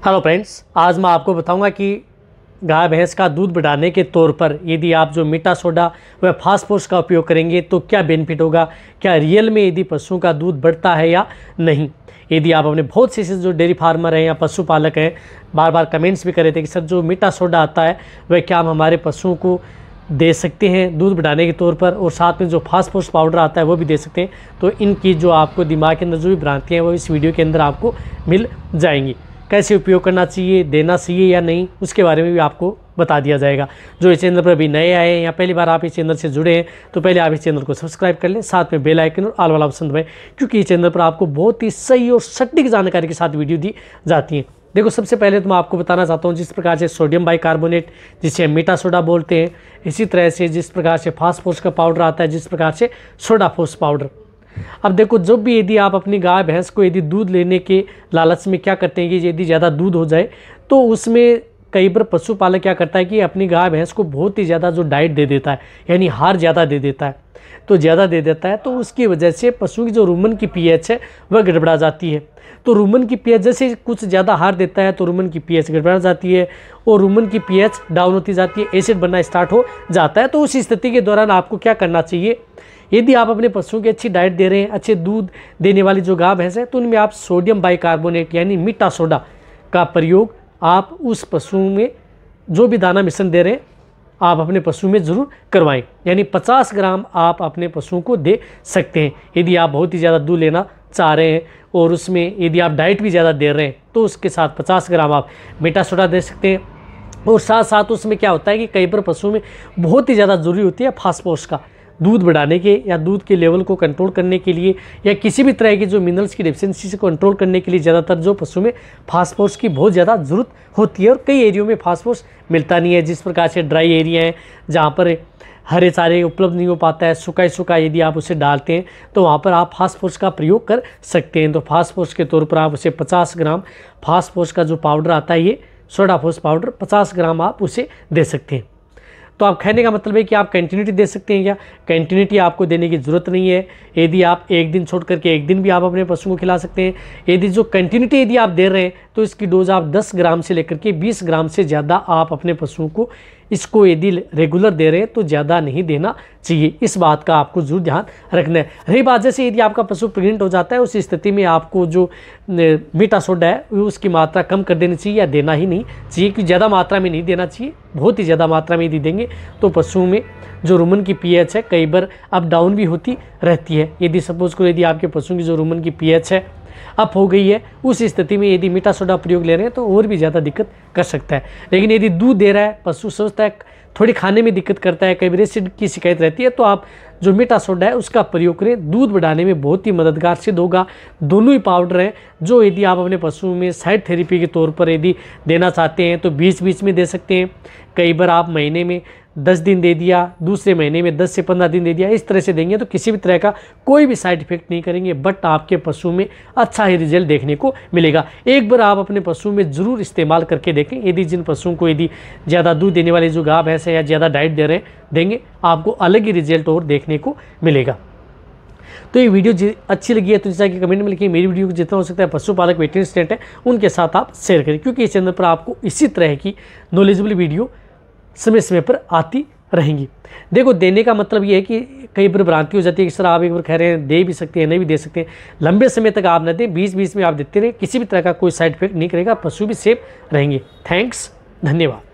Hello friends, आज मैं आपको बताऊंगा कि गाय भैंस का दूध बढ़ाने के तौर पर यदि आप जो मीठा सोडा व फास्फोरस का उपयोग करेंगे तो क्या बेनिफिट होगा, क्या रियल में यदि पशुओं का दूध बढ़ता है या नहीं। यदि आप अपने बहुत से जो डेयरी फार्मर हैं या पशुपालक हैं, बार बार कमेंट्स भी कर रहे थे कि सर जो मीठा सोडा आता है वह क्या हम हमारे पशुओं को दे सकते हैं दूध बढ़ाने के तौर पर, और साथ में जो फास्फोरस पाउडर आता है वो भी दे सकते हैं। तो इनकी जो आपको दिमाग के अंदर जो भी भ्रांतियाँ हैं वो इस वीडियो के अंदर आपको मिल जाएंगी। कैसे उपयोग करना चाहिए, देना चाहिए या नहीं, उसके बारे में भी आपको बता दिया जाएगा। जो इस चैनल पर अभी नए आए हैं या पहली बार आप इस चैनल से जुड़े हैं तो पहले आप इस चैनल को सब्सक्राइब कर लें, साथ में बेल आइकन और ऑल वाला ऑप्शन दबाएं, क्योंकि इस चैनल पर आपको बहुत ही सही और सटीक जानकारी के साथ वीडियो दी जाती है। देखो, सबसे पहले तो मैं आपको बताना चाहता हूँ जिस प्रकार से सोडियम बाइकार्बोनेट जिसे हम मीठा सोडा बोलते हैं, इसी तरह से जिस प्रकार से फास्फोरस का पाउडर आता है, जिस प्रकार से सोडाफोस पाउडर। अब देखो, जब भी यदि आप अपनी गाय भैंस को यदि दूध लेने के लालच में क्या करते हैं कि यदि ज़्यादा दूध हो जाए तो उसमें कई बार पशुपालक क्या करता है कि अपनी गाय भैंस को बहुत ही ज़्यादा जो डाइट दे देता है, यानी हार ज़्यादा दे देता है। तो ज़्यादा दे देता है तो उसकी वजह से पशु की जो रुमन की पीएच है वह गड़बड़ा जाती है। तो रुमन की पीएच जैसे कुछ ज़्यादा हार देता है तो रुमन की पीएच गड़बड़ा जाती है और रुमन की पीएच डाउन होती जाती है, एसिड बनना स्टार्ट हो जाता है। तो उस स्थिति के दौरान आपको क्या करना चाहिए, यदि आप अपने पशुओं की अच्छी डाइट दे रहे हैं, अच्छे दूध देने वाली जो गाय भैंस है, तो उनमें आप सोडियम बाइकार्बोनेट यानी मीठा सोडा का प्रयोग आप उस पशुओं में जो भी दाना मिश्रण दे रहे हैं आप अपने पशु में ज़रूर करवाएं। यानी 50 ग्राम आप अपने पशुओं को दे सकते हैं। यदि आप बहुत ही ज़्यादा दूध लेना चाह रहे हैं और उसमें यदि आप डाइट भी ज़्यादा दे रहे हैं तो उसके साथ 50 ग्राम आप मीठा सोडा दे सकते हैं। और साथ साथ उसमें क्या होता है कि कई बार पशुओं में बहुत ही ज़्यादा ज़रूरी होती है फास्फोरस का, दूध बढ़ाने के या दूध के लेवल को कंट्रोल करने के लिए या किसी भी तरह की जो मिनरल्स की डेफिशिएंसी से कंट्रोल करने के लिए ज़्यादातर जो पशु में फास्फोरस की बहुत ज़्यादा ज़रूरत होती है। और कई एरियो में फास्फोरस मिलता नहीं है, जिस प्रकार से ड्राई एरिया है जहाँ पर हरे चारे उपलब्ध नहीं हो पाता है, सूखा यदि आप उसे डालते हैं तो वहाँ पर आप फास्फोरस का प्रयोग कर सकते हैं। तो फास्फोरस के तौर पर आप उसे 50 ग्राम फास्फोरस का जो पाउडर आता है, ये सोडाफोस पाउडर 50 ग्राम आप उसे दे सकते हैं। तो आप कहने का मतलब है कि आप कंटिन्यूटी दे सकते हैं क्या? कंटिन्यूटी आपको देने की ज़रूरत नहीं है। यदि आप एक दिन छोड़ करके एक दिन भी आप अपने पशु को खिला सकते हैं। यदि जो कंटिन्यूटी यदि आप दे रहे हैं तो इसकी डोज आप 10 ग्राम से लेकर के 20 ग्राम से ज़्यादा आप अपने पशुओं को इसको यदि रेगुलर दे रहे हैं तो ज़्यादा नहीं देना चाहिए। इस बात का आपको जरूर ध्यान रखना है। रही बात, जैसे यदि आपका पशु प्रेग्नेंट हो जाता है उस स्थिति में आपको जो मीठा सोडा है उसकी मात्रा कम कर देनी चाहिए या देना ही नहीं चाहिए, कि ज़्यादा मात्रा में नहीं देना चाहिए। बहुत ही ज़्यादा मात्रा में यदि देंगे तो पशुओं में जो रुमन की पीएच है कई बार अप डाउन भी होती रहती है। यदि सपोज करो यदि आपके पशुओं की जो रुमन की पीएच है अप हो गई है, उस स्थिति में यदि मीठा सोडा प्रयोग ले रहे हैं तो और भी ज़्यादा दिक्कत कर सकता है। लेकिन यदि दूध दे रहा है, पशु सोचता है थोड़ी खाने में दिक्कत करता है, कई बार एसिड की शिकायत रहती है, तो आप जो मीठा सोडा है उसका प्रयोग करें, दूध बढ़ाने में बहुत ही मददगार सिद्ध होगा। दोनों ही पाउडर हैं जो यदि आप अपने पशुओं में साइड थेरेपी के तौर पर यदि देना चाहते हैं तो बीच बीच में दे सकते हैं। कई बार आप महीने में 10 दिन दे दिया, दूसरे महीने में 10 से 15 दिन दे दिया, इस तरह से देंगे तो किसी भी तरह का कोई भी साइड इफेक्ट नहीं करेंगे, बट आपके पशु में अच्छा ही रिजल्ट देखने को मिलेगा। एक बार आप अपने पशु में ज़रूर इस्तेमाल करके देखें। यदि जिन पशुओं को यदि ज़्यादा दूध देने वाली जो गाय भैंस है या ज़्यादा डाइट दे रहे हैं देंगे, आपको अलग ही रिजल्ट और देखने को मिलेगा। तो ये वीडियो अच्छी लगी है तो जैसा कि कमेंट में लिखिए। मेरी वीडियो को जितना हो सकता है पशुपालक वेटरनरी स्टूडेंट है उनके साथ आप शेयर करें, क्योंकि इस चैनल पर आपको इसी तरह की नॉलेजेबल वीडियो समय समय पर आती रहेंगी। देखो, देने का मतलब ये है कि कई बार भ्रांति हो जाती है कि सर आप एक बार कह रहे हैं दे भी सकते हैं, नहीं भी दे सकते हैं। लंबे समय तक आप न दें, बीच बीच में आप देते रहें, किसी भी तरह का कोई साइड इफेक्ट नहीं करेगा, पशु भी सेफ रहेंगे। थैंक्स, धन्यवाद।